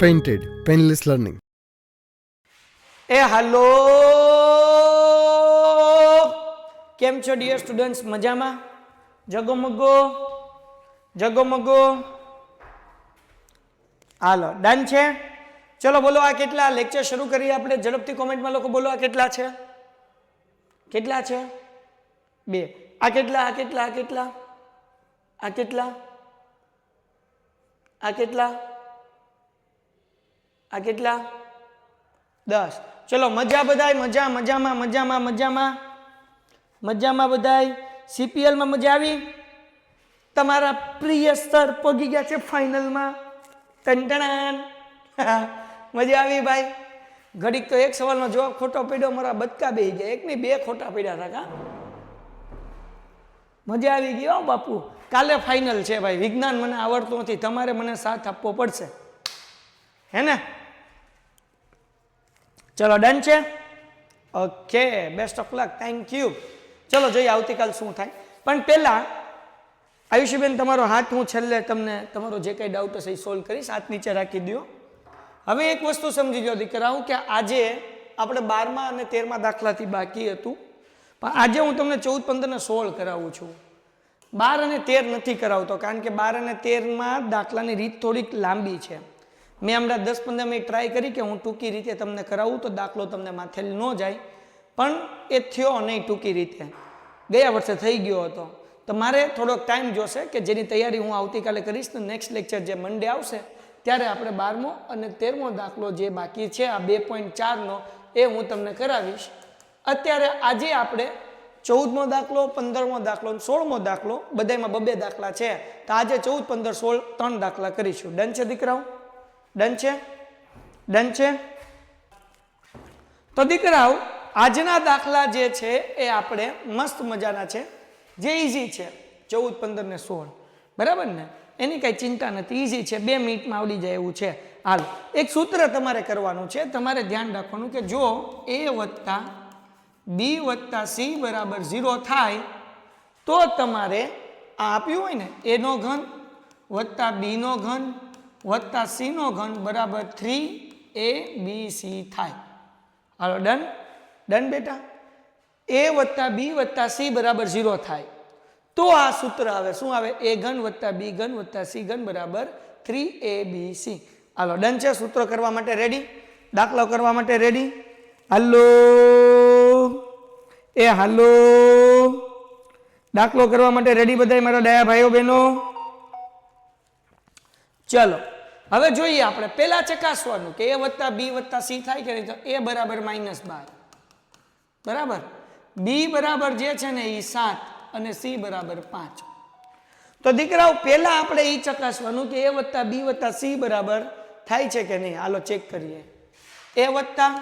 Painted, Painless Learning. Hello, કેમ છો dear students? મજામાં? જગોમગો જગોમગો. હાલો, ડન છે? ચલો બોલો, આ કેટલા? લેક્ચર શરૂ કરીએ આપણે. ઝડપથી કોમેન્ટમાં લોકો બોલો, આ કેટલા છે? કેટલા છે? 2. આ કેટલા? આ કેટલા? આ કેટલા? આ કેટલા? આ કેટલા? આ કેટલા? 10. ચલો, મજા બધાય? મજા? મજામાં? મજામાં? મજામાં? મજામાં બધાય? સીપીએલમાં મજા આવી? તમારા પ્રિય સર પગી ગયા છે ફાઇનલમાં. ટંટણાન. મજા આવી ભાઈ? ઘડીક તો એક સવાલનો જવાબ ખોટો પડ્યો, મારા બચકા બેહી ગયા. એક ની 2 ખોટા પડ્યા હતા. કા મજા આવી ગઈ હો બાપુ. કાલે ફાઇનલ છે ભાઈ. વિજ્ઞાન મને આવડતું નથી, તમારે મને સાથ આપવો પડશે, હે ને? ચલો, ડન છે? Okay, best of luck, thank you. ચલો જોઈએ આવતીકાલ શું થાય. પણ પહેલા આયુષીબેન, તમારો હાથ હું છેલ્લે તમને તમારો જે કંઈ ડાઉટ હશે એ સોલ્વ કરીશ. હાથ નીચે રાખી દો. હવે એક વસ્તુ સમજી લો દીકરાઓ, કે આજે આપણે 12મા અને 13મા દાખલાથી બાકી હતું, પણ આજે હું તમને 14, 15 ને 16 કરાવું છું. 12 અને 13 નથી કરાવતો, કારણ કે 12 અને 13માં દાખલાની રીત થોડીક લાંબી છે. મેં હમણાં 10-15 મિનિટ ટ્રાય કરી કે હું ટૂંકી રીતે તમને કરાવું તો દાખલો તમને માથે ન જાય, પણ એ થયો નહીં ટૂંકી રીતે. ગયા વર્ષે થઈ ગયો હતો. તો મારે થોડોક ટાઈમ જોશે, કે જેની તૈયારી હું આવતીકાલે કરીશ. તો નેક્સ્ટ લેક્ચર જે મંડે આવશે ત્યારે આપણે 12મો અને 13મો દાખલો જે બાકી છે આ 2.4નો એ હું તમને કરાવીશ. અત્યારે આજે આપણે 14મો દાખલો, 15મો દાખલો અને 16મો દાખલો, બધામાં 2-2 દાખલા છે. તો આજે 14, 15, 16 3 દાખલા કરીશું. ડન છે દીકરાઓ? ડન છે? ડન છે? તો દીકરાઓ, આજના દાખલા જે છે એ આપણે મસ્ત મજાના છે, જે ઈઝી છે. 14, 15 ને 16, બરાબર ને? એની કઈ ચિંતા નથી, ઈઝી છે, 2 મિનિટમાં આવડી જાય એવું છે. હાલ, એક સૂત્ર તમારે કરવાનું છે. તમારે ધ્યાન રાખવાનું કે જો a વત્તા b વત્તા c બરાબર 0 થાય તો તમારે આ આપ્યું હોય ને a નો ઘન વત્તા b નો ઘન વત્તા c નો ઘન બરાબર 3abc થાય. હાલો, ડન? ડન બેટા? a વત્તા b વત્તા c બરાબર 0 થાય તો આ સૂત્ર આવે. શું આવે? a ઘન વત્તા b ઘન વત્તા c ઘન બરાબર 3abc. હાલો, ડન છે? સૂત્ર કરવા માટે રેડી? દાખલો કરવા માટે રેડી? હાલો હાલો, દાખલો કરવા માટે રેડી બધાય મારા ડાયા ભાઈઓ બહેનો? ચલો, હવે જોઈએ આપણે. પહેલા ચકાસવાનું કે a વત્તા b વત્તા c થાય કે નહીં. તો a બરાબર -12, બરાબર? b બરાબર જે છે ને એ 7 અને c બરાબર 5. તો દીકરાઓ, પહેલા આપણે એ ચકાસવાનું કે a વત્તા b વત્તા c બરાબર થાય છે કે નહીં. હાલો ચેક કરીએ. a વત્તા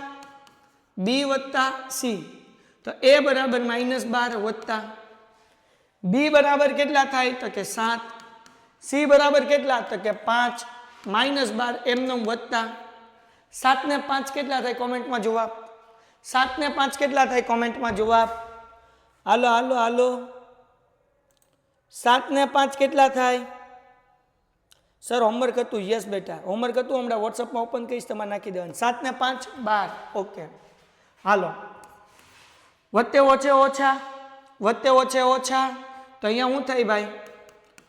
b વત્તા c, તો a બરાબર -12 વત્તા b બરાબર કેટલા થાય? તો કે 7. c બરાબર કેટલા? તો કે 5. -12 એમનો વત્તા 7 ને 5 કેટલા થાય? કોમેન્ટમાં જવાબ. 7 ને 5 કેટલા થાય? કોમેન્ટમાં જવાબ. હાલો હાલો હાલો, 7 ને 5 કેટલા થાય? સર હોમવર્ક હતું. યસ બેટા, હોમવર્ક હતું. હમણાં વોટ્સઅપમાં ઓપન કરીશ, તમારે નાખી દેવાનું. 7 ને 5 12. ઓકે, હાલો. વત્તે ઓછે ઓછા, વત્તે ઓછે ઓછા, તો અહીંયા શું થાય ભાઈ?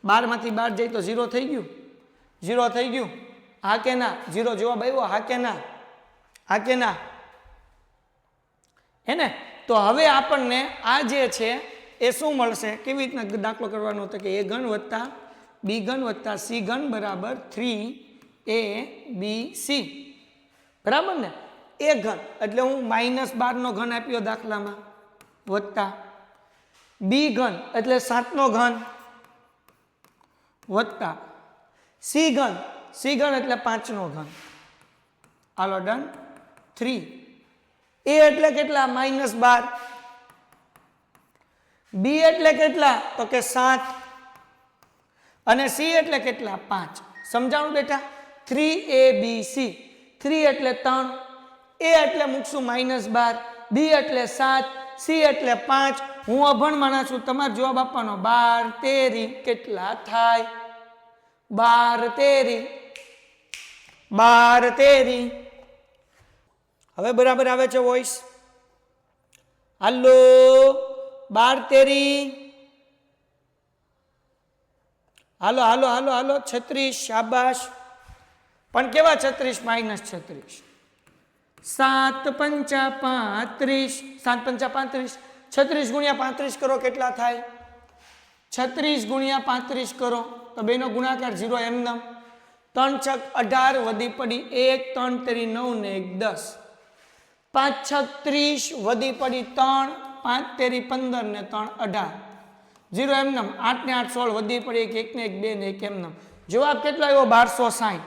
12 માંથી 12 જાય તો 0 થઈ ગયું. 0 થઈ ગયું, હા કે ના? 0 જવાબ આવ્યો, હા કે ના? હા કે ના? હે ને? તો હવે આપણને આ જે છે એ શું મળશે? કેવી રીતના દાખલો કરવાનો હતો? કે a ઘન વત્તા b ઘન વત્તા c ઘન બરાબર 3abc, બરાબર ને? a ઘન એટલે હું -12 નો ઘન આપ્યો દાખલામાં, વત્તા b ઘન એટલે 7 નો ઘન, વત્તા c ઘન, c ઘન એટલે 5 નો ઘન. હાલો, ડન? 3. a એટલે કેટલા? -12. b એટલે કેટલા? તો કે 7. અને c એટલે કેટલા? 5. સમજાણું બેટા? 3abc. 3 એટલે 3, a એટલે મૂકશું -12, b એટલે 7, c એટલે 5. હું અભણ માણસ છું, તમારે જવાબ આપવાનો. 12 તેરી કેટલા થાય? 12 તેરી 12 તેરી. હવે બરાબર આવે છે વોઇસ? હાલો 12 તેરી. હાલો હાલો હાલો હાલો 36. શાબાશ. પણ કેવા 36? -36. 7 પંચા 35. 7 પંચા 35. 36 ગુણ્યા 35 કરો કેટલા થાય? 36 ગુણ્યા 35 કરો તો બેનો ગુણાકાર 0 એમનેમ. 3 છક 18 વધી પડી 1, 3 તેરી 9 ને 1 10. 5 છક 30 વધી પડી 3, 5 તેરી 15 ને 3 18. 0 એમનેમ. 8 ને 8 16 વધી પડી 1 ને 1 2 ને 1 એમનેમ. જવાબ કેટલો આવ્યો? 1260.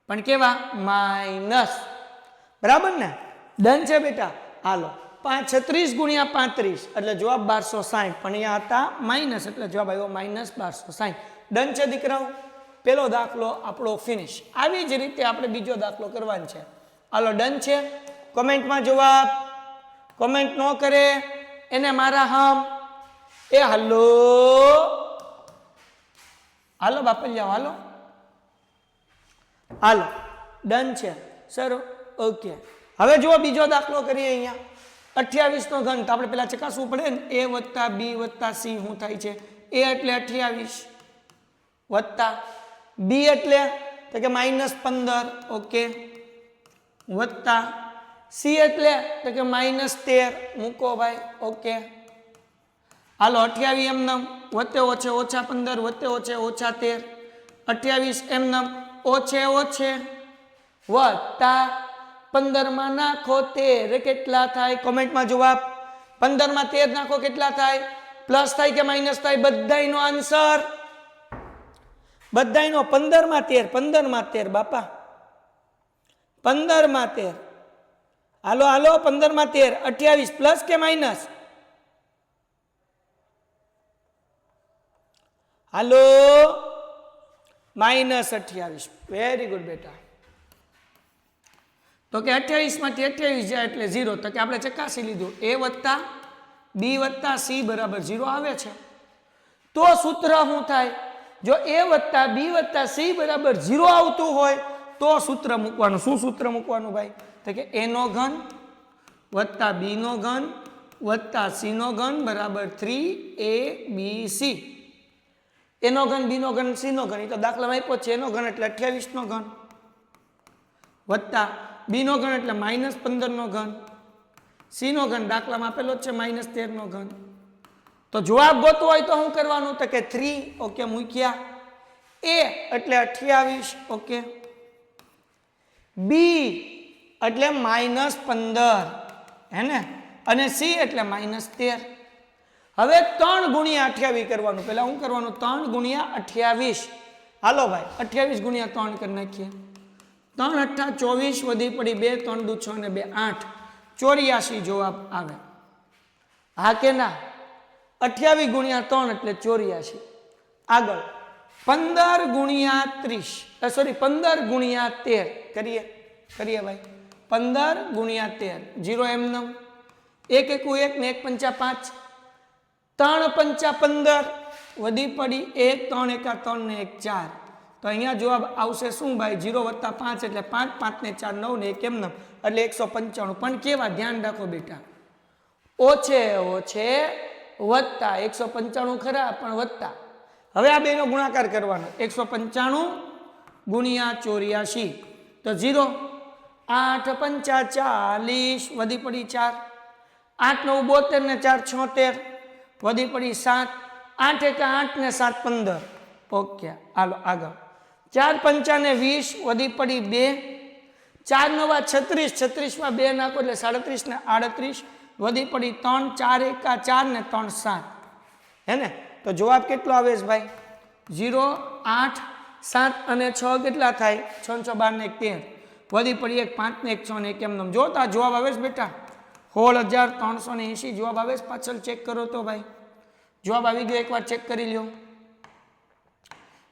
પણ કેવા? માઇનસ. બરાબર ને? ડન છે બેટા? હાલો 36 ગુણ્યા 35 એટલે જવાબ 1260. પણ અહીંયા હતા માઇનસ એટલે જવાબ આવ્યો -1260. ડન છે દીકરાઓ? પેલો દાખલો આપણો ફિનિશ. આવી જ રીતે આપણે બીજો દાખલો કરવાનો છે. હાલો ડન છે? કોમેન્ટમાં જવાબ. કોમેન્ટ ન કરે એને મારા હમ. એ હાલો હાલો બાપલિયા હાલો હાલો. ડન છે સર? ઓકે. હવે જુઓ બીજો દાખલો કરીએ. અહીંયા 28 નો ઘન. તો આપણે પેલા ચકાસવું પડે ને. a વત્તા b વત્તા c શું થાય છે? a એટલે 28 વત્તા b એટલે તો કે -15. ઓકે. વત્તા c એટલે તો કે -13. મૂકો ભાઈ. ઓકે. હાલો 28 એમનેમ વત્તે ઓછે -15 વત્તે ઓછે -13. 28 એમનેમ ઓછે ઓછે વત્તા 15 માં નાખો 13 કેટલા થાય? કોમેન્ટમાં જવાબ. 15 માં 13 નાખો કેટલા થાય? પ્લસ થાય કે માઇનસ થાય? બધાયનો આન્સર. બધાયનો 15 માં 13. 15 માં 13 બાપા. 15 માં 13. હાલો હાલો 15 માં 13. 28 પ્લસ કે માઇનસ? હાલો -28. વેરી ગુડ બેટા. તો કે 28 માંથી 28 જાય એટલે 0. તો કે આપણે ચકાસી લીધું a વત્તા b વત્તા c બરાબર 0 આવે છે. તો સૂત્ર શું થાય? જો a વત્તા b વત્તા c બરાબર 0 આવતું હોય તો સૂત્ર મૂકવાનું. શું સૂત્ર મૂકવાનું ભાઈ? તો કે a નો ઘન વત્તા b નો ઘન વત્તા c નો ઘન બરાબર 3abc. a નો ઘન, b નો ઘન, c નો ઘન. એ તો દાખલામાં આપ્યો છે. a નો ઘન એટલે 28 નો ઘન વત્તા b નો ઘન એટલે -15 નો ઘન. c નો ઘન દાખલામાં આપેલો છે -13 નો ઘન. તો જવાબ ગોતવો હોય તો શું કરવાનું? તો કે 3. ઓકે મૂક્યા. a એટલે 28. ઓકે. b એટલે -15 હે ને? અને c એટલે -13. હવે 3 ગુણ્યા 28 કરવાનું. પહેલા શું કરવાનું? 3 ગુણ્યા 28. હાલો ભાઈ 28 ગુણ્યા 3 કરી નાખીએ. 3 8 24 વધી પડી 2 3 દુ 6 ને 2 8. 84 જવાબ આવે. હા કે ના? 28 ગુણ્યા 3 એટલે 84. આગળ 15 ગુણ્યા 30 સોરી 15 ગુણ્યા 13 કરીએ ભાઈ. 15 ગુણ્યા 13 0 એમનેમ. 1 1 1 ને 1 5 5. 3 5 15 વધી પડી 1 3 1 3 ને 1 4. તો અહીંયા જવાબ આવશે શું ભાઈ? 0 વત્તા 5 એટલે 5 5 ને 4 9 ને 1 એમનેમ એટલે 195. પણ કેવા? ધ્યાન રાખો બેટા. ઓછે ઓછે વત્તા 195 ખરા પણ વત્તા. હવે આ બેનો ગુણાકાર કરવાનો. 195 ગુણ્યા 84 તો 0. 8 5 40 વધી પડી 4. 8 9 72 ને 4 76 વધી પડી 7. 8 1 8 ને 7 15. ઓકે હાલો આગળ. 4 5 ને 20 વધી પડી 2. 4 9 36 36 માં 2 નાખો એટલે 37 ને 38 વધી પડી 3. 4 1 4 ને 3 7 હે ને? તો જવાબ કેટલો આવે છે ભાઈ? 0 8 7 અને 6 કેટલા થાય? 6 6 12 ને 1 13 વધી પડી 1 5 ને 1 6 ને 1 એમનેમ. જોતા જવાબ આવે છે બેટા 16380 જવાબ આવે છે. પાછળ ચેક કરો તો ભાઈ. જવાબ આવી ગયો એકવાર ચેક કરી લ્યો.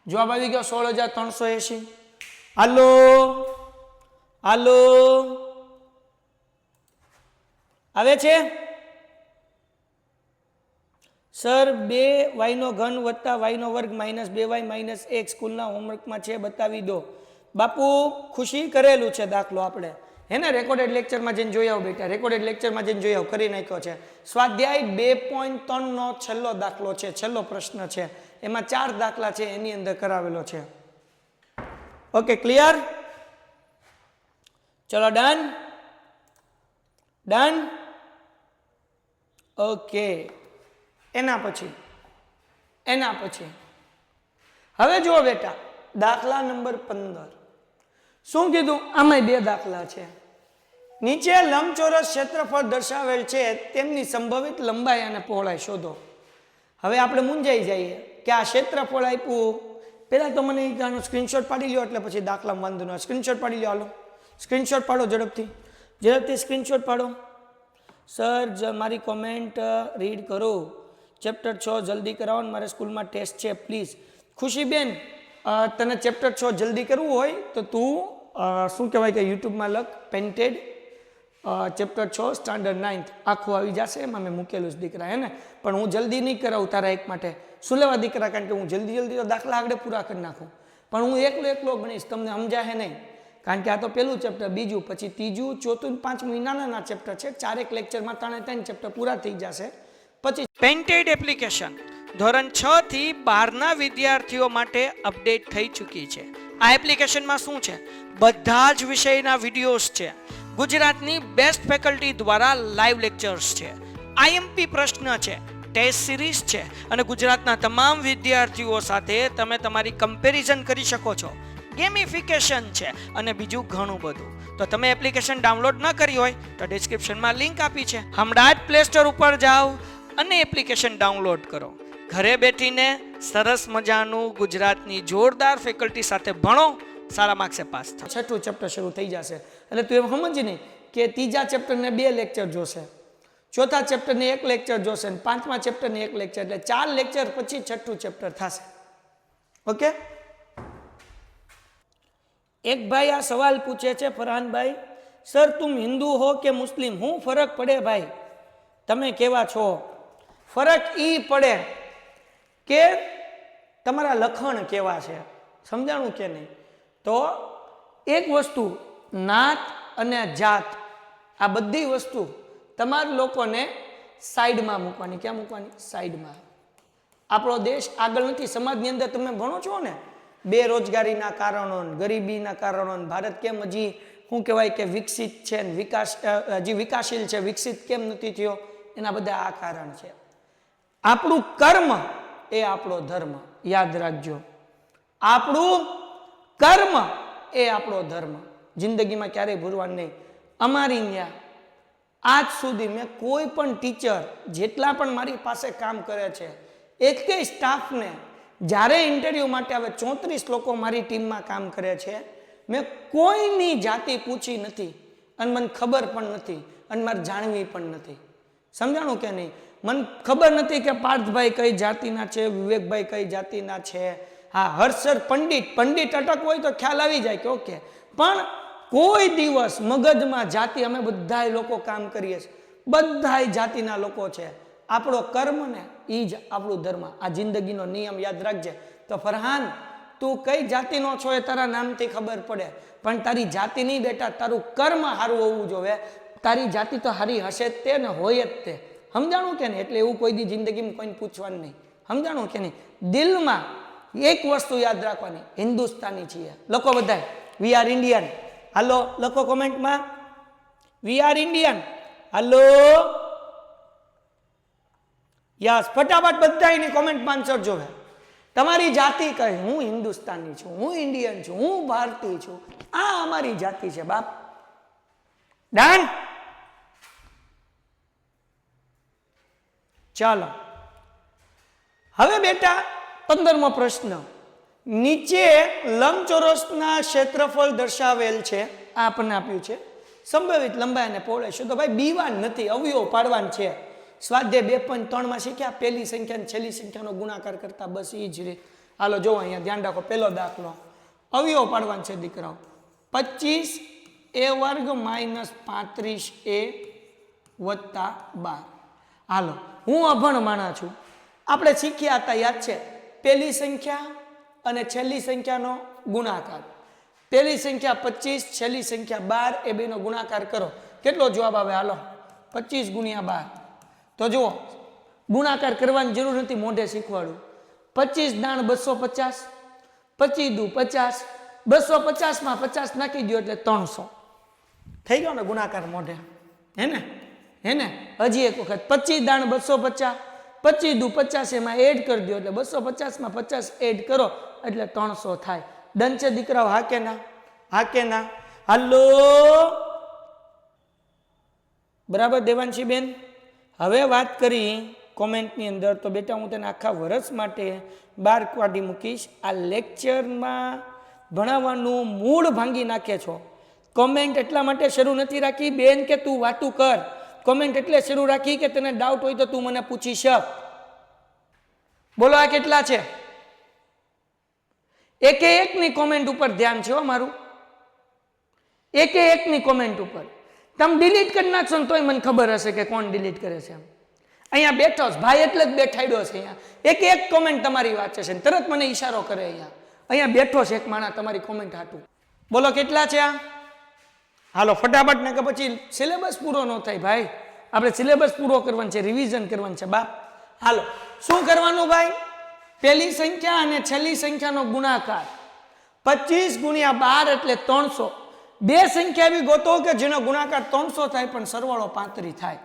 જવાબ આવી ગયો 16380. હાલો હાલો આવે છે? સર 2y3 વત્તા y² માઇનસ 2y - 1 સ્કૂલના હોમવર્કમાં છે, બતાવી દો. બાપુ ખુશી કરેલું છે દાખલો આપણે, હે ને? રેકોર્ડેડ લેક્ચરમાં જઈને જોઈ આવો બેટા, રેકોર્ડેડ લેક્ચરમાં જઈને જોઈ આવો, કરી નાખ્યો છે. સ્વાધ્યાય 2.3 નો છેલ્લો દાખલો છે, છેલ્લો પ્રશ્ન છે, એમાં 4 દાખલા છે, એની અંદર કરાવેલો છે. Okay, clear? ચલો ડન, ડન. ઓકે, એના પછી હવે જુઓ બેટા, દાખલા નંબર 15. શું કીધું? આમાં 2 દાખલા છે. નીચે લંબચોરસ ક્ષેત્રફળ દર્શાવેલ છે, તેમની સંભવિત લંબાઈ અને પહોળાઈ શોધો. હવે આપણે મૂંઝાઈ જઈએ કે આ ક્ષેત્રફળ આપ્યું. પહેલાં તો મને આનો સ્ક્રીનશોટ પાડી લ્યો, એટલે પછી દાખલામાં વાંધો ન આવે. સ્ક્રીનશોટ પાડી લ્યો, હાલો સ્ક્રીનશોટ પાડો, ઝડપથી સ્ક્રીનશોટ પાડો. સર મારી કોમેન્ટ રીડ કરો, ચેપ્ટર 6 જલ્દી કરાવો ને મારે સ્કૂલમાં ટેસ્ટ છે પ્લીઝ. ખુશીબેન, તને ચેપ્ટર 6 જલ્દી કરવું હોય તો તું શું કહેવાય કે યુટ્યુબમાં લખ પેન્ટેડ ચેપ્ટર 6 સ્ટાન્ડર્ડ 9th આખું આવી જશે, એમાં મેં મૂકેલું છે દીકરા, હે ને? પણ હું જલ્દી નહીં કરાવું તારા એક માટે. શું લેવા દીકરા? કારણ કે હું જલ્દી તો દાખલા આગળ પૂરા કરી નાખું, પણ હું એકલો ગણીશ, તમને સમજાશે નહીં. કારણ કે આ તો પહેલું ચેપ્ટર, બીજું, પછી ત્રીજું, ચોથું, પાંચમું નાના ચેપ્ટર છે. 4 લેક્ચરમાં 3 ચેપ્ટર પૂરા થઈ જશે. પછી પેન્ટેડ એપ્લિકેશન ધોરણ 6 થી 12ના વિદ્યાર્થીઓ માટે અપડેટ થઈ ચૂકી છે. આ એપ્લિકેશનમાં શું છે? બધા જ વિષયના વિડીયોઝ છે, ગુજરાતની બેસ્ટ ફેકલ્ટી દ્વારા લાઈવ લેક્ચર્સ છે, આઈએમપી પ્રશ્ન છે, ટેસ્ટ સિરીઝ છે, અને ગુજરાતના તમામ વિદ્યાર્થીઓ સાથે તમે તમારી કમ્પેરિઝન કરી શકો છો. ગેમિફિકેશન છે અને બીજું ઘણું બધું. તો તમે એપ્લિકેશન ડાઉનલોડ ન કરી હોય તો ડિસ્ક્રિપ્શનમાં લિંક આપી છે, હમણાં જ પ્લે સ્ટોર ઉપર જાઓ અને એપ્લિકેશન ડાઉનલોડ કરો. ઘરે બેઠીને સરસ મજાનું ગુજરાતની જોરદાર ફેકલ્ટી સાથે ભણો, સારા માર્ક્સે પાસ થાઓ. 6થું ચેપ્ટર શરૂ થઈ જશે એટલે તું એમ સમજ નહીં કે 3જા ચેપ્ટરને 2 લેક્ચર જોશે, 4થા ચેપ્ટરને 1 લેક્ચર જોશે, 5મા ચેપ્ટરને 1 લેક્ચર, એટલે 4 લેક્ચર પછી 6થું ચેપ્ટર થશે. ઓકે? એક ભાઈ આ સવાલ પૂછે છે, ફરહાનભાઈ, સર તુમ હિન્દુ હો કે મુસ્લિમ, હું ફરક પડે ભાઈ? તમે કેવા છો? ફરક ઈ પડે કે તમારા લખણ કેવા છે, સમજાણું કે નહીં? તો એક વસ્તુ નાત અને જાત, આ બધી વસ્તુ તમારા લોકોને સાઈડમાં મૂકવાની. ક્યાં મૂકવાની? સાઈડમાં. આપણો દેશ આગળ નથી. સમાજની અંદર તમે ભણો છો ને, બેરોજગારીના કારણો, ગરીબીના કારણો, ભારત કેમ હજી શું કહેવાય કે વિકસિત છે, હજી વિકાસશીલ છે, વિકસિત કેમ નથી થયો, એના બધા આ કારણ છે. આપણું કર્મ એ આપણો ધર્મ, યાદ રાખજો. આપણું કર્મ એ આપણો ધર્મ, જિંદગીમાં ક્યારેય ભૂલવાનું નહીં. અમારી ત્યાં આજ સુધી મેં કોઈ પણ ટીચર જેટલા પણ મારી પાસે કામ કરે છે, એકેય સ્ટાફને જ્યારે ઇન્ટરવ્યૂ માટે આવે, 34 લોકો મારી ટીમમાં કામ કરે છે, મેં કોઈની જાતિ પૂછી નથી અને મને ખબર પણ નથી અને મારે જાણવી પણ નથી. સમજાણું કે નહીં? મને ખબર નથી કે પાર્થભાઈ કઈ જાતિના છે, વિવેકભાઈ કઈ જાતિના છે. હા, હર્ષર પંડિત અટક હોય તો ખ્યાલ આવી જાય કે ઓકે, પણ કોઈ દિવસ મગજમાં જાતિ, અમે બધા લોકો કામ કરીએ છીએ, બધા જાતિના લોકો છે. આપણો કર્મ ને એ જ આપણું ધર્મ. આ જિંદગીનો નિયમ યાદ રાખજે. તો ફરહાન, તું કઈ જાતિનો છો એ તારા નામથી ખબર પડે, પણ તારી જાતિ નહીં બેટા, તારું કર્મ સારું હોવું જોઈએ. તારી જાતિ તો સારી હશે જ તે ને, હોય જ તે. સમજાણું કે નહીં? એટલે એવું કોઈ દી જિંદગીમાં કોઈને પૂછવાનું નહીં. સમજાણું કે નહીં? દિલમાં એક વસ્તુ યાદ રાખવાની, હિન્દુસ્તાની છીએ લોકો બધા. We are Indian. હાલો લખો કોમેન્ટમાં, we are Indian. Hello yes, ફટાફટ બધા એની કોમેન્ટમાં આન્સર જોવે. તમારી જાતિ કઈ? હું હિન્દુસ્તાની છું, હું ઇન્ડિયન છું, હું ભારતીય છું, આ અમારી જાતિ છે બાપ. ડન? ચાલો હવે બેટા 15મો પ્રશ્ન. નીચે લંબચોરસના ક્ષેત્રફળ દર્શાવેલ છે, આ આપણને આપ્યું છે. સંભવિત લંબાઈ અને પહોળાઈ શોધો. ભાઈ બીવાન નથી, અવયવ પાડવાન છે. સ્વાધ્યાય 2.3 શીખ્યા, પહેલી સંખ્યા છેલ્લી સંખ્યાનો ગુણાકાર કરતા, બસ એ જ રીત. હાલો જો અહીંયા ધ્યાન રાખો. પહેલો દાખલો, અવયવ પાડવાન છે દીકરાઓ. 25a² - 35a + 12. હાલો, હું અભણ માણા છું, આપણે શીખ્યા હતા, યાદ છે? પહેલી સંખ્યા અને છેલ્લી સંખ્યાનો ગુણાકાર. પહેલી સંખ્યા 25, છેલ્લી સંખ્યા 12, એ બેનો ગુણાકાર કરો. કેટલો જવાબ આવે? હાલો, 25 ગુણ્યા 12. તો જુઓ, ગુણાકાર કરવાની જરૂર નથી, મોઢે શીખવાડું. 25 દાણ 250, 25 દુ 50, 250 માં 50 નાખી દો એટલે 300 થઈ ગયો ને ગુણાકાર મોઢે. હે ને હજી એક વખત 25 દાણ 250, 25 દુ 50 એમાં એડ કરી દો એટલે 250 માં 50 એડ કરો એટલે 300 થાય. ડન છે દીકરાઓ? હા કે ના? હા કે ના? હાલો, બરાબર દેવાંશી બેન? હવે વાત કરી કોમેન્ટની અંદર, તો બેટા હું તને આખા વર્ષ માટે 12 કાઢી મૂકીશ. આ લેક્ચરમાં ભણાવવાનું મૂળ ભાંગી નાખે છો. કોમેન્ટ એટલા માટે શરૂ નથી રાખી બેન કે તું વાતું કર. કોમેન્ટ એટલે શરૂ રાખી કે તને ડાઉટ હોય તો તું મને પૂછી શક. બોલો આ કેટલા છે? એકે એકની કોમેન્ટ ઉપર ધ્યાન છે મારું, એકે એકની કોમેન્ટ ઉપર. તમે ડિલીટ કરી નાખશો ને તોય મને ખબર હશે કે કોણ ડિલીટ કરે છે. અહીંયા બેઠો છે ભાઈ એટલે જ બેઠાડ્યો છે. અહીંયા એક એક કોમેન્ટ તમારી વાંચે છે, તરત મને ઈશારો કરે. અહીંયા બેઠો છે એક માણસ તમારી કોમેન્ટ હાટું. બોલો કેટલા છે આ? હાલો ફટાફટ, ને કે પછી સિલેબસ પૂરો ન થાય ભાઈ. આપણે સિલેબસ પૂરો કરવાનો છે, રિવિઝન કરવાનું છે બાપ. હાલો, શું કરવાનું ભાઈ? પહેલી સંખ્યા અને છેલ્લી સંખ્યાનો ગુણાકાર 25 ગુણ્યા 12 એટલે 300. બે સંખ્યા એવી ગોતો કે જેનો ગુણાકાર 300 થાય પણ સરવાળો 35 થાય.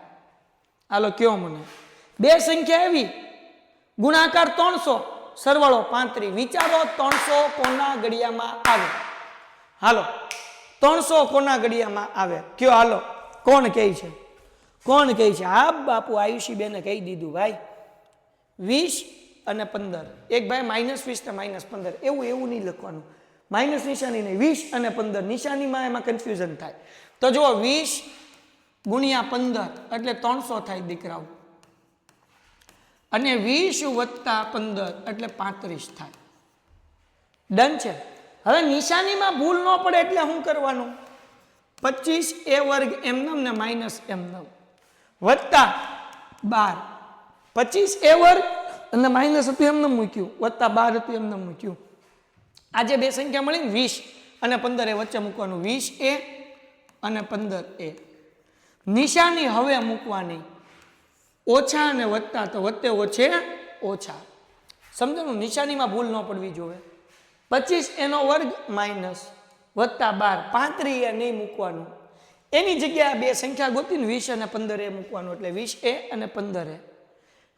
હાલો કયો મને? બે સંખ્યા એવી, ગુણાકાર 300, સરવાળો 35. વિચારો 300 કોના ઘડિયામાં આવે? હાલો 300 કોના ઘડિયામાં આવે? કયો હાલો, કોણ કહે છે? કોણ કહે છે? હા બાપુ આયુષી બેને કહી દીધું ભાઈ. 20 અને 15. એક ભાઈ -20 ને -15 એવું નહીં લખવાનું. માઇનસ નિશાની નહીં, 20 અને 15 નિશાનીમાં એમાં કન્ફ્યુઝન થાય. તો જુઓ 20 ગુણ્યા 15 એટલે 300 થાય દીકરાઓ, અને 20 વત્તા 15 એટલે 35 થાય. ડન છે? હવે નિશાનીમાં ભૂલ ન પડે એટલે શું કરવાનું? 25 a વર્ગ એમનેમ ને માઇનસ એમનેમ વત્તા 12. 25 a વર્ગ અને માઇનસ હતું એમને મૂક્યું, વત્તા 12 હતું એમને મૂક્યું. આજે બે સંખ્યા મળી ને 20 અને 15 એ વચ્ચે મૂકવાનું, 20a અને 15a. નિશાની હવે મૂકવાની ઓછા અને વત્તા, તો વત્તે ઓછે ઓછા. સમજવાનું? નિશાનીમાં ભૂલ ન પડવી જોઈએ. 25a નો વર્ગ માઇનસ વત્તા 12, 35 એ નહીં મૂકવાનું. એની જગ્યાએ બે સંખ્યા ગોતીને 20 અને 15 એ મૂકવાનું, એટલે 20a અને 15a.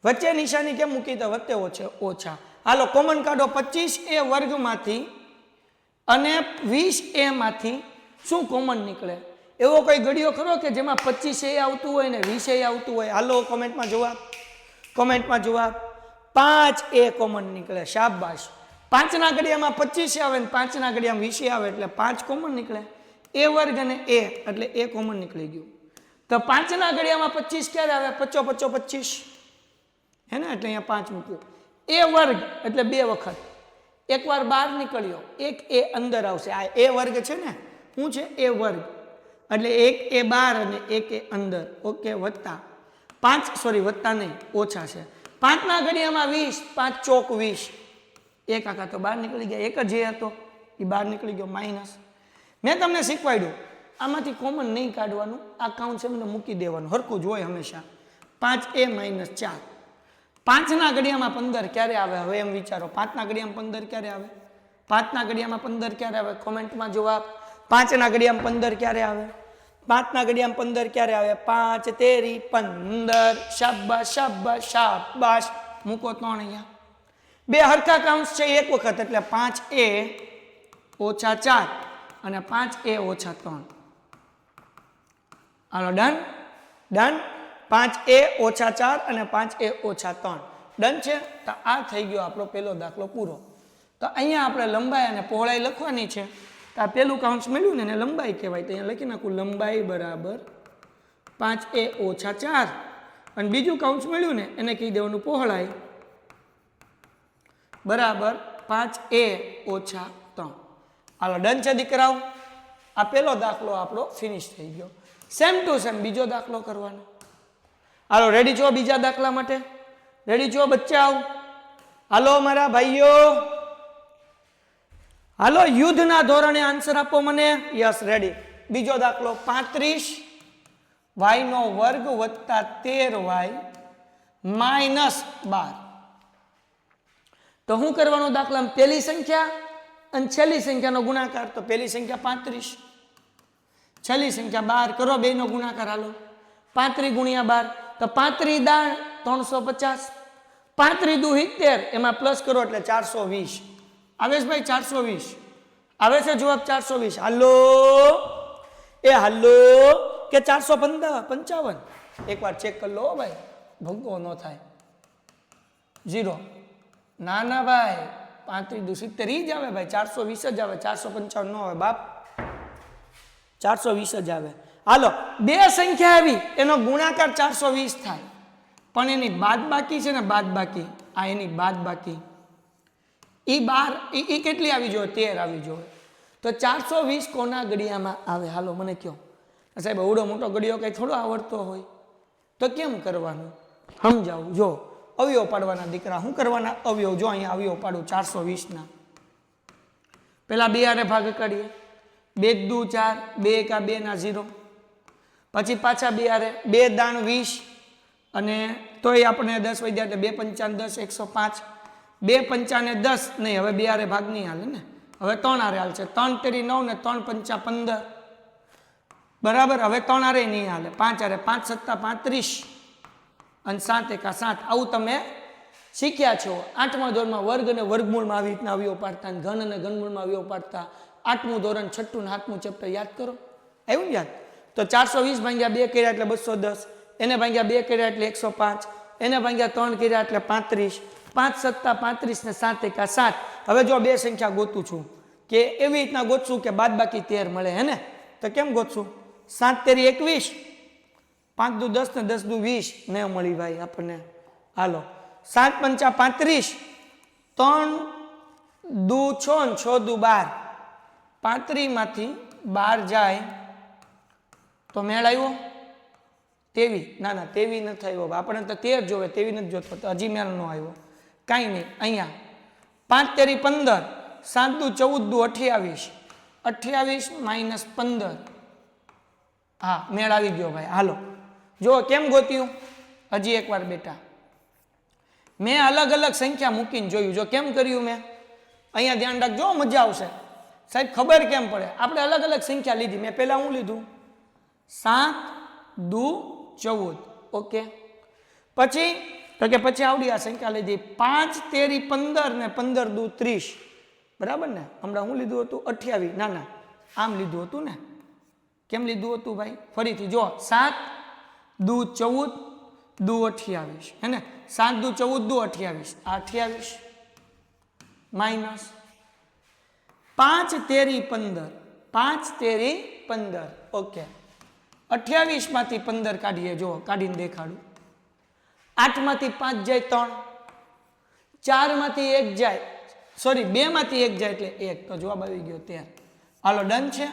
વચ્ચે નિશાની કેમ મૂકી? તો વત્તે ઓછે ઓછા. હાલો કોમન કાઢો. 25a વર્ગમાંથી અને 20a માંથી શું કોમન નીકળે? એવો કોઈ ઘડિયો ખરો કે જેમાં 25a આવતું હોય ને 20a આવતું હોય? હાલો કોમેન્ટમાં જવાબ, કોમેન્ટમાં જવાબ. 5a કોમન નીકળે. શાબાશ. 5 ના ઘડિયામાં 25 આવે ને 5 ના ઘડિયામાં 20 આવે એટલે 5 કોમન નીકળે. a વર્ગ અને a એટલે a કોમન નીકળી ગયું. તો 5 ના ઘડિયામાં 25 ક્યારે આવે? 25 25 હે ને, એટલે અહીંયા 5 મૂક્યું. a વર્ગ એટલે 2 વખત, એકવાર બહાર નીકળ્યો, એક a અંદર આવશે. આ a વર્ગ છે ને, શું છે? a વર્ગ એટલે એક a બહાર અને એક a અંદર. ઓકે, વત્તા 5, સોરી વત્તા નહીં, ઓછા છે. 5 ના ઘડિયામાં 20, 5 ચોક 20. એક આખા તો બહાર નીકળી ગયા, એક જ જે હતો એ બહાર નીકળી ગયો, માઇનસ. મેં તમને શીખવાડ્યું આમાંથી કોમન નહીં કાઢવાનું, આ કાઉન્ટ છે મને મૂકી દેવાનું, હરખું જ હોય હંમેશા. 5a minus 4. 5 ના ઘડિયામાં 15 ક્યારે આવે? હવે એમ વિચારો, 5 ના ઘડિયામાં 15 ક્યારે આવે? 5 ના ઘડિયામાં 15 ક્યારે આવે? કોમેન્ટમાં જવાબ. 5 ના ઘડિયામાં 15 ક્યારે આવે? 5 ના ઘડિયામાં 15 ક્યારે આવે? 5 તેરી 15. શાબાશ શાબાશ શાબાશ. મૂકો 3 અહીંયા. બે હરખા કાઉન્ટ્સ છે એક વખત, એટલે 5a ઓછા 4 અને 5a ઓછા 3. હાલો ડન? ડન? 5a ઓછા 4 અને 5a ઓછા 3. ડન છે? તો આ થઈ ગયો આપણો પહેલો દાખલો પૂરો. તો અહીંયા આપણે લંબાઈ અને પહોળાઈ લખવાની છે. તો આ પહેલું કાઉન્ટ્સ મળ્યું ને એને લંબાઈ કહેવાય. તો અહીંયા લખી નાખું લંબાઈ બરાબર 5a ઓછા 4, અને બીજું કાઉન્ટ્સ મળ્યું ને એને કહી દેવાનું પહોળાઈ બરાબર 5a ઓછા 3. હાલો ડન છે દીકરાઓ? આ પહેલો દાખલો આપણો ફિનિશ થઈ ગયો. સેમ ટુ સેમ બીજો દાખલો કરવાનો. હાલો રેડી છો બીજા દાખલા માટે? રેડી છો બચ્ચાઓ? હાલો મારા ભાઈઓ, હાલો યુદ્ધના ધોરણે આન્સર આપો મને. Yes ready. બીજો દાખલો 35 y નો વર્ગ વત્તા 13y માઇનસ 12. તો શું કરવાનું દાખલામાં? પહેલી સંખ્યા અને છેલ્લી સંખ્યાનો ગુણાકાર. તો પહેલી સંખ્યા 35, છેલ્લી સંખ્યા 12. કરો બેનો ગુણાકાર. હાલો 35 ગુણ્યા 12 તો 35 દાણ 350, 35 દુ 70, એમાં પ્લસ કરો એટલે 420. આવે છે ભાઈ 420? આવે છે જવાબ 420? હાલો એ હાલો કે 455? એકવાર ચેક કરી લો ભાઈ, ભગવો ન થાય. 0. ના ના ભાઈ, 35 દુ 70 જ આવે ભાઈ, 420 જ આવે, 455 ન આવે બાપ, 420 જ આવે. હાલો બે સંખ્યા આવી, એનો ગુણાકાર 420 થાય, પણ એની બાદબાકી છે ને, બાદબાકી આ એની બાદબાકી ઈ 12 ઈ કેટલી આવી જોઈએ? 13 આવી જોઈએ. તો 420 કોના ઘડિયામાં આવે? હાલો મને કહો સાહેબ. એવડો મોટો ઘડિયો કઈ થોડો આવડતો હોય, તો કેમ કરવાનું સમજાવું. જો અવયવ પાડવાના દીકરા. શું કરવાના? અવયવ. જો અહીંયા અવયવ પાડું 420 ના. પેલા 2 હારે ભાગ કાઢીએ. 2 દુ 4, 2 એકા 2 ના 0, પછી પાછા 2 હારે, 2 દાણ 20, અને તોય આપણે 10 વધ્યા એટલે 2 પંચા 10, 105. 2 પંચાને 10 નહીં, હવે 2 હારે ભાગ નહીં હાલે ને, હવે 3 હારે હાલશે. 3 તેરી 9 ને 3 પંચા 15, બરાબર. હવે 3 હારે નહીં હાલે. 5 હારે, 5 સત્તા 35 અને 7 એકા 7. આવું તમે શીખ્યા છો. 8મા ધોરણમાં વર્ગ અને વર્ગમૂળમાં આવી રીતના અવયવ પાડતા, ઘન અને ઘનમૂળમાં અવયવ પાડતા. 8મું ધોરણ, 6ઠું ને 7મું ચેપ્ટર યાદ કરો. આવ્યું ને યાદ? તો 420 ભાગ્યા 2 કર્યા એટલે 210, એને ભાગ્યા 2 કર્યા એટલે 105, એને ભાગ્યા 3 કર્યા એટલે 35, 5 સત્તા 35 ને 7 એકા 7. હવે જો બે સંખ્યા ગોતું છું કે એવી રીતના ગોતશું કે બાદબાકી 13 મળે, હે ને? તો કેમ ગોતશું? 7 તેરી 21, 5 દુ 10 ને 10 દુ 20 ને મળી ભાઈ આપણને. હાલો 7 પંચા 35, 3 દુ 6 ને 6 દુ 12, 35 માંથી 12 જાય તો મેળ આવ્યો? 23? ના ના 23 નથી આવ્યો, આપણે તો 13 જોવે, 23 નથી જોતો, તો હજી મેળ ન આવ્યો. કાંઈ નહીં. અહીંયા 5 તેરી 15, 7 દુ 14 દુ 28, 28 માઇનસ 15. હા મેળ આવી ગયો ભાઈ. હાલો જો કેમ ગોત્યું? હજી એકવાર બેટા મેં અલગ અલગ સંખ્યા મૂકીને જોયું. જો કેમ કર્યું મેં? અહીંયા ધ્યાન રાખજો, મજા આવશે સાહેબ. ખબર કેમ પડે? આપણે અલગ અલગ સંખ્યા લીધી. મેં પહેલા હું લીધું? 7 દુ 14. ઓકે. પછી તો કે પછી આવડી આ સંખ્યા લીધી 5 તેરી 15 ને 15 દુ 30, બરાબર ને? હમણાં હું લીધું હતું? 28. ના ના આમ લીધું હતું ને. કેમ લીધું હતું ભાઈ? ફરીથી જો 7 દુ 14 દુ 28, હે ને? 7 દુ 14 દુ 28, 28 માઇનસ 5 તેરી 15, 5 તેરી 15. ઓકે. 28 માંથી 15 કાઢીએ. જો કાઢીને દેખાડું. 8 માંથી 5 જાય 3, 4 માંથી 1 જાય, સોરી 2 માંથી 1 જાય એટલે 1, તો જવાબ આવી ગયો 13. હાલો ડન છે.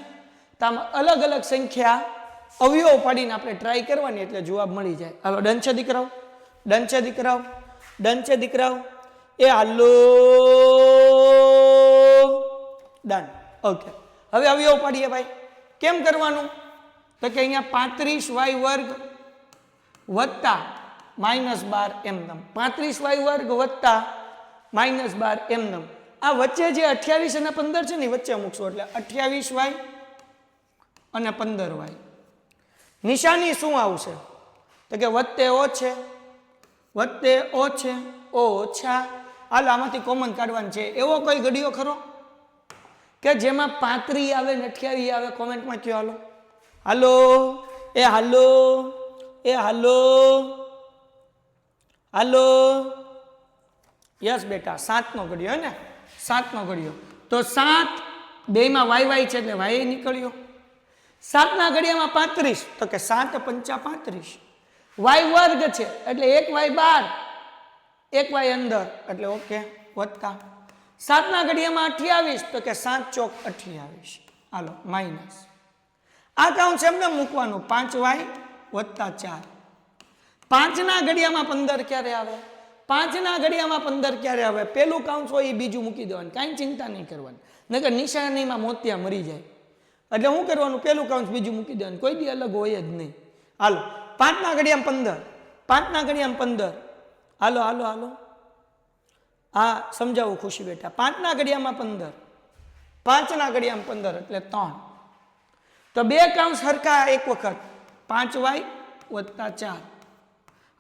તો આમાં અલગ અલગ સંખ્યા અવયવ પાડીને આપણે ટ્રાય કરવાની એટલે જવાબ મળી જાય. હાલો ડન છે દીકરાઓ? ડન છે દીકરાઓ? ડન છે દીકરાઓ? એ હાલો ડન. ઓકે. હવે અવયવ પાડીએ ભાઈ. કેમ કરવાનું? તો કે અહીંયા 35y વર્ગ વત્તા -12 એમનેમ, 35y વર્ગ વત્તા -12 એમનેમ. આ વચ્ચે જે 28 અને 15 છે ને વચ્ચે મૂકશો એટલે 28y અને 15y. નિશાની શું આવશે? તો કે વત્તે ઓ છે, વત્તે ઓ છે, ઓછા. હાલ આમાંથી કોમન કાઢવાનું છે. એવો કોઈ ઘડિયો ખરો કે જેમાં 35 આવે ને 28 આવે? કોમેન્ટમાં કયો. હાલો હાલો એ હાલો એ હાલો હાલો. યસ બેટા 7 નો ઘડિયો, હે ને? 7 નો ઘડિયો. તો 7 બેમાં y છે એટલે y નીકળ્યો. 7 ના ઘડિયામાં 35, તો કે 7 પંચા 35. y વર્ગ છે એટલે 1y બહાર, 1y અંદર એટલે ઓકે વત્તા. 7 ના ઘડિયામાં 28, તો કે 7 ચોક 28. હાલો માઇનસ. આ કાઉન્ટ છે એમને મૂકવાનું 5y વત્તા 4. 5 ના ઘડિયામાં 15 ક્યારે આવે? 5ના ઘડિયામાં 15 ક્યારે આવે? પેલું કાઉન્સ હોય એ બીજું મૂકી દેવાનું, કાંઈ ચિંતા નહીં કરવાની, નકર નિશાનીમાં મોતિયા મરી જાય. એટલે શું કરવાનું? પેલું કાઉન્સ બીજું મૂકી દેવાનું, કોઈ દી અલગ હોય જ નહીં. હાલો 5ના ઘડિયામાં 15, 5ના ઘડિયામાં 15. હાલો હાલો હાલો, હા સમજાવું ખુશી બેટા. 5ના ઘડિયામાં 15, 5ના ઘડિયામાં 15 એટલે 3. તો બે કાઉન્સ હરખા એક વખત, 5y + 4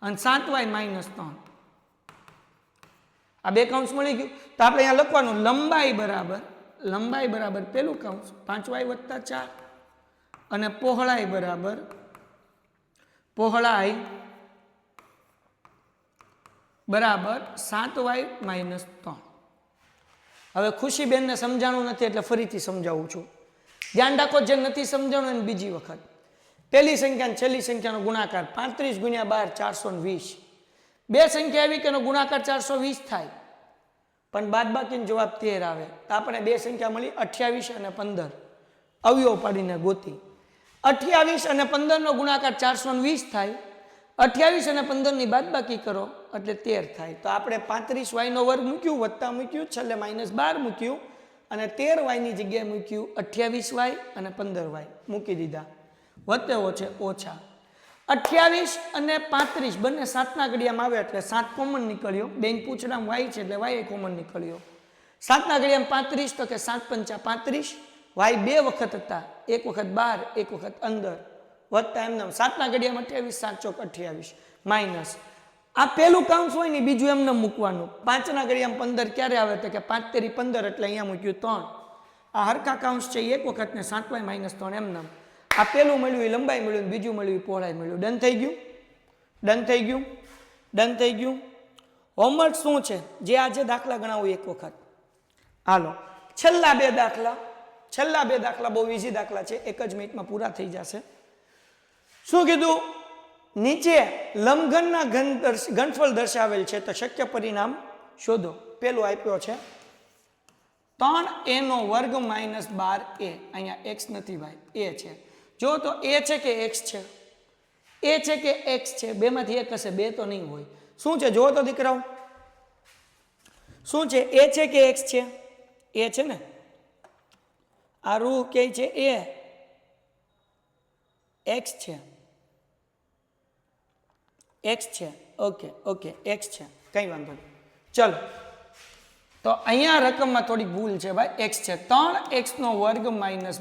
અને 7y - 3. આ બે કાઉન્સ મળી ગયું. તો આપણે અહીંયા લખવાનું લંબાઈ બરાબર પેલું કાઉન્સ 5y + 4 અને પહોળાઈ બરાબર પહોળાઈ 7y - 3. હવે ખુશીબેનને સમજાણું નથી એટલે ફરીથી સમજાવું છું. ધ્યાન રાખો, જે નથી સમજાણું એને બીજી વખત. પહેલી સંખ્યા અને છેલ્લી સંખ્યાનો ગુણાકાર 35 × 12 420. બે સંખ્યા એવી કે એનો ગુણાકાર 420 થાય, પણ બાદબાકીનો જવાબ 13 આવે. તો આપણે બે સંખ્યા મળી 28 અને 15. અવયવ પાડીને ગોતી. 28 અને 15 નો ગુણાકાર 420 થાય. 28 અને 15 ની બાદબાકી કરો એટલે 13 થાય. તો આપણે 35y નો વર્ગ મૂક્યું, વત્તા મૂક્યું, છેલ્લે -12 મૂક્યું અને 13y ની જગ્યાએ મૂક્યું 28y અને 15y મૂકી દીધા. વત્તે ઓછે ઓછા 28 અને 35 બંને 7ના ઘડિયામાં આવે એટલે 7 કોમન નીકળ્યો. બેન પૂછડામાં y છે એટલે y કોમન નીકળ્યો. 7ના ઘડિયામાં 35 તો કે 7 × 5 = 35. y બે વખત હતા, એક વખત બહાર, એક વખત અંદર. વત્તા એમને 7ના ઘડિયામાં 28, 7 × 28 માઇનસ. આ પેલું કાઉન્સ હોય ને બીજું એમને મૂકવાનું. 5ના ઘડિયામાં 15 ક્યારે આવે? તો કે 5 તેરી 15 એટલે અહીંયા મૂક્યું 3. આ હરખા કાઉન્સ છે એક વખત ને 7y - 3 એમને. આ પેલું મળ્યું એ લંબાઈ મળ્યું, બીજું મળ્યું એ પહોળાઈ મળ્યું. ડન થઈ ગયું? ડન થઈ ગયું? ડન થઈ ગયું? હોમવર્ક શું છે? જે આજે દાખલા ગણાવું એક વખત. હાલો છેલ્લા બે દાખલા બહુ ઈઝી દાખલા છે, એક જ મિનિટમાં પૂરા થઈ જશે. શું કીધું? નીચે લંબઘનના ઘનફળ દર્શાવેલ છે તો શક્ય પરિણામ શોધો. પેલું આપ્યો છે 3a² - 12a. અહીંયા x નથી ભાઈ, a છે. જો તો a છે કે x છે? a છે કે x છે? બેમાંથી એક હશે, બે તો નહીં હોય. શું છે જો તો દીકરાઓ? શું છે? a છે કે x છે? a છે ને. આ રૂ કે છે a, x છે. x છે. ઓકે ઓકે, x છે, કઈ વાંધો નહીં. ચલો તો અહીંયા રકમમાં થોડી ભૂલ છે ભાઈ. x છે 3x² -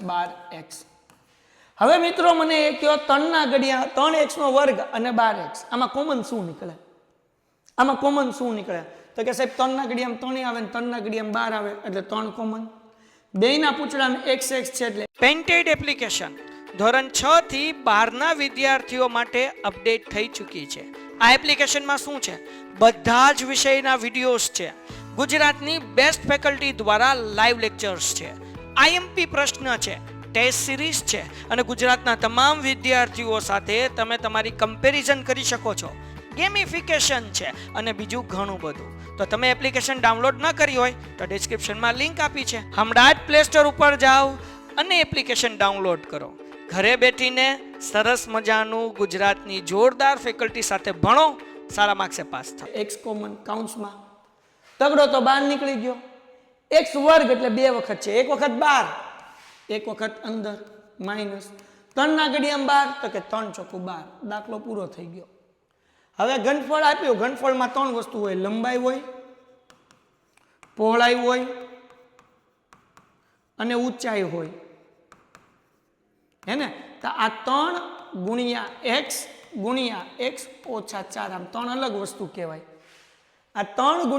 12x. હવે મિત્રો મને એ કહો 3ના ઘડિયા 3x² અને 12x આમાં કોમન શું નીકળે? આમાં કોમન શું નીકળે? તો કે સાહેબ 3ના ઘડિયામાં 3 આવે ને 3ના ઘડિયામાં 12 આવે એટલે 3 કોમન. બેયના પૂછડામાં x છે એટલે પેન્ટેડ એપ્લિકેશન ધોરણ 6 થી 12ના વિદ્યાર્થીઓ માટે અપડેટ થઈ ચૂકી છે. આ એપ્લિકેશનમાં શું છે? બધા જ વિષયના વિડીયોઝ છે. ગુજરાતની બેસ્ટ ફેકલ્ટી દ્વારા લાઈવ લેક્ચર્સ છે. IMP પ્રશ્ન છે, ટેસ્ટ સિરીઝ છે અને ગુજરાતના તમામ વિદ્યાર્થીઓ સાથે તમે તમારી કમ્પેરિઝન કરી શકો છો. ગેમિફિકેશન છે અને બીજું ઘણું બધું. તો તમે એપ્લિકેશન ડાઉનલોડ ન કરી હોય તો ડિસ્ક્રિપ્શનમાં લિંક આપી છે. હમણાં જ પ્લે સ્ટોર ઉપર જાઓ અને એપ્લિકેશન ડાઉનલોડ કરો. ઘરે બેઠીને સરસ મજાનું ગુજરાતની જોરદાર ફેકલ્ટી સાથે ભણો, સારા માર્ક્સે પાસ થાઓ. x કોમન કાઉન્સમાં તગડો તો બહાર નીકળી ગયો. x² એટલે બે વખત છે, એક વખત બહાર, એક વખત અંદર, માઇનસ. 3ના ઘડિયામાં 12 તો કે 3 × 12. દાખલો પૂરો થઈ ગયો. હવે ઘનફળ આપ્યું. ઘનફળમાં 3 વસ્તુ હોય, લંબાઈ હોય, પહોળાઈ હોય અને ઊંચાઈ હોય, હે ને. તો આ 3 × x × x - 4 આમ 3 અલગ વસ્તુ કહેવાય. આ 3 ×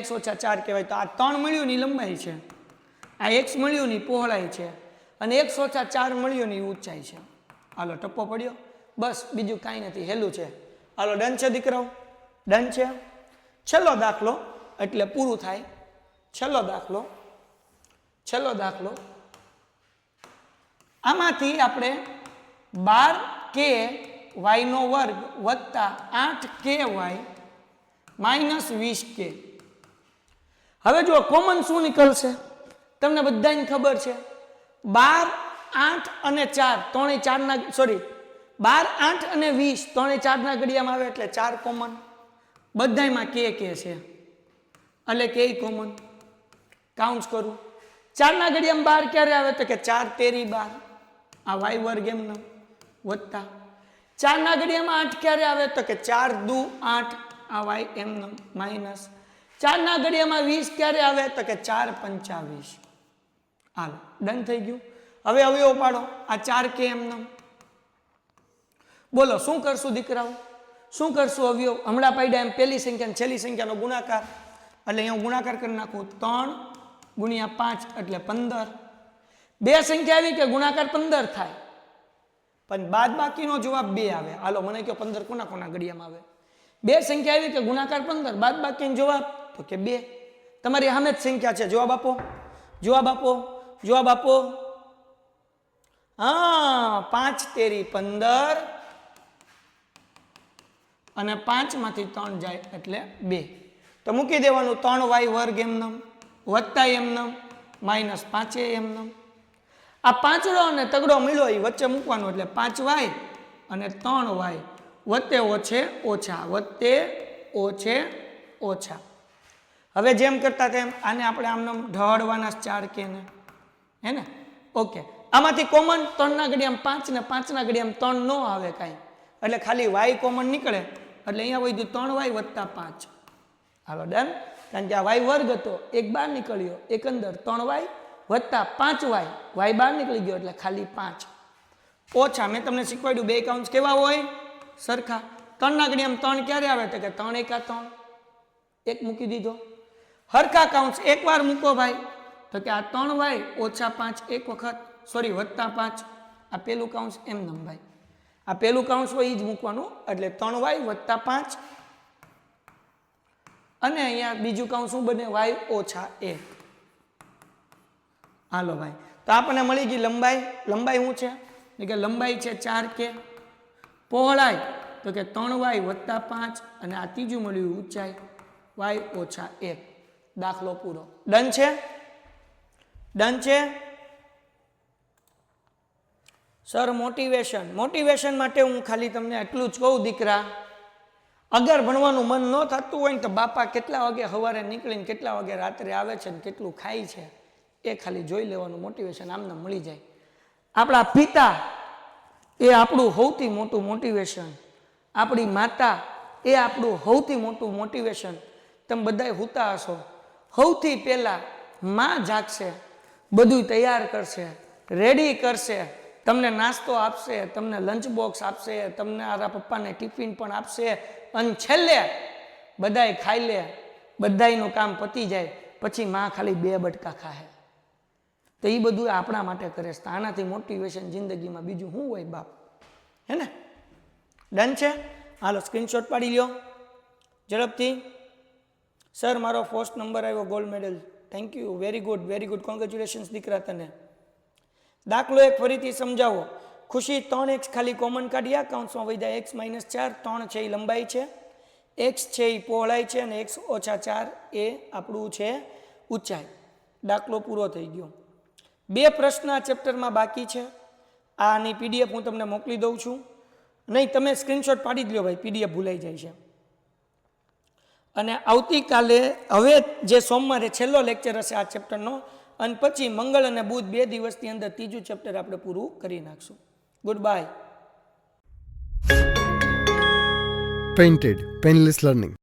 x - 4 કહેવાય. તો આ 3 મળ્યું ની લંબાઈ છે, આ x મળ્યું ની પહોળાઈ છે અને x - 4 મળ્યું ની ઊંચાઈ છે. હાલો ટપ્પો પડ્યો, બસ બીજું કાંઈ નથી, હેલું છે. હાલો ડન છે દીકરાઓ? ડન છે. છેલ્લો દાખલો એટલે પૂરું થાય. છેલ્લો દાખલો આમાંથી આપણે 12k y² વત્તા 8k y માઇનસ 20k. હવે જો કોમન શું નીકળશે તમને બધાને ખબર છે. 12, 8 અને 4 ત્રણે 4ના 12, 8 અને 20 ત્રણે 4ના ઘડિયામાં આવે એટલે 4 કોમન. બધાયમાં કે છે એટલે કે કોમન કાઉન્ટ કરું 4 ના ઘડિયામાં 12 ક્યારે આવે તો કે 4 તેરી 12 આ વાય વર્ગ એમનો વત્તા 4 ના ઘડિયામાં 8 ક્યારે આવે તો કે 4 દુ 8 આ વાય એમનો માઇનસ 4 ના ઘડિયામાં 20 ક્યારે આવે તો કે 4 પંચા 20 હાલો ડન થઈ ગયું હવે અવયવ પાડો આ 4 કે એમનો બોલો શું કરશું દીકરાઓ શું કરશું અવયવ હમણાં પાડ્યા એમ પહેલી સંખ્યા છેલ્લી સંખ્યાનો ગુણાકાર એટલે અહીંયા ગુણાકાર કરી નાખું 3 ગુણ્યા 5 એટલે 15 બે સંખ્યા આવી કે ગુણાકાર 15 થાય પણ બાદ બાકીનો જવાબ 2 આવે હાલો મને કહો 15 કોના કોના ઘડિયામાં આવે બે સંખ્યા આવી કે ગુણાકાર 15 બાદ બાકીનો જવાબ તો કે 2 તમારી સામે જ સંખ્યા છે જવાબ આપો જવાબ આપો જવાબ આપો હા 5 તેરી 15 અને 5 માંથી 3 જાય એટલે 2 તો મૂકી દેવાનું 3y વર્ગ એમનમ વત્તા એમનમ માઇનસ 5 એમનમ આ પાંચડો અને તગડો મળ્યો એ વચ્ચે મૂકવાનો એટલે 5y અને 3y વત્તે ઓછે ઓછા વત્તે ઓછે ઓછા હવે જેમ કરતા તેમ આને આપણે આમને ઢળવાના 4 કે ને હે ને ઓકે આમાંથી કોમન 3 ના ઘડિયામાં 5 ને 5 ના ઘડિયામાં 3 નો આવે કાંઈ એટલે ખાલી y કોમન નીકળે એટલે અહીંયા વધ્યું 3y વત્તા 5 હાલો ડન કારણ કે આ y વર્ગ હતો એક બહાર નીકળ્યો એક અંદર 3y વત્તા 5y y બહાર નીકળી ગયો એટલે ખાલી 5 ઓછા મેં તમને શીખવાડ્યું બે કાઉન્ટ કેવા હોય સરખા 3 ના ઘડિયામાં 3 ક્યારે આવે તો કે 3 એકા 3 એક મૂકી દીધો હરખા કાઉન્ટ એકવાર મૂકો ભાઈ તો કે આ 3y ઓછા 5 એક વખત સોરી વત્તા 5 આ પેલું કાઉન્ટ એમ નમ ભાઈ આ પેલું કાઉન્ટ હોય એ જ મૂકવાનું એટલે 3y વત્તા 5 અને અહીંયા બીજું કાઉન્ટ શું બને y ઓછા 1 હાલો ભાઈ તો આપણને મળી ગઈ લંબાઈ લંબાઈ શું છે કે લંબાઈ છે 4 કે પહોળાઈ તો કે 3y વત્તા 5 અને આ ત્રીજું મળ્યું ઊંચાઈ y ઓછા 1 દાખલો પૂરો ડન છે ડન છે સર મોટિવેશન મોટિવેશન માટે હું ખાલી તમને એટલું જ કહું દીકરા અગર ભણવાનું મન ન થતું હોય ને તો બાપા કેટલા વાગે સવારે નીકળીને કેટલા વાગે રાત્રે આવે છે ને કેટલું ખાય છે એ ખાલી જોઈ લેવાનું મોટિવેશન આમને મળી જાય આપણા પિતા એ આપણું સૌથી મોટું મોટિવેશન આપણી માતા એ આપણું સૌથી મોટું મોટિવેશન તમે બધાય હુતા હશો સૌથી પહેલાં માં જાગશે બધું તૈયાર કરશે રેડી કરશે તમને નાસ્તો આપશે તમને લંચ બોક્સ આપશે તમને આરા પપ્પાને ટિફિન પણ આપશે અને છેલ્લે બધાય ખાઈ લે બધાયનું કામ પતી જાય પછી માં ખાલી 2 બટકા ખાહે તો એ બધું આપણા માટે કરે છે આનાથી મોટિવેશન જિંદગીમાં બીજું શું હોય બાપ હે ને ડન છે હાલો સ્ક્રીનશોટ પાડી લ્યો ઝડપથી સર મારો ફર્સ્ટ નંબર આવ્યો gold medal thank you very good congratulations દીકરા તને દાખલો એક ફરીથી સમજાવો ખુશી 3x ખાલી કોમન કાઢ્યા કાઉન્સમાં વધ્યા x - 4 3 છે એ લંબાઈ છે x છે એ પહોળાઈ છે અને x - 4 એ આપણું છે ઊંચાઈ દાખલો પૂરો થઈ ગયો 2 પ્રશ્ન આ ચેપ્ટરમાં બાકી છે આની પીડીએફ હું તમને મોકલી દઉં છું નહીં તમે સ્ક્રીનશોટ પાડી જ લો ભાઈ પીડીએફ ભૂલાઈ જાય છે અને આવતીકાલે હવે જે સોમવારે છેલ્લો લેક્ચર હશે આ ચેપ્ટરનો અને પછી મંગળ અને બુધ 2 દિવસની અંદર ત્રીજું ચેપ્ટર આપણે પૂરું કરી નાખશું good bye Painted Painless Learning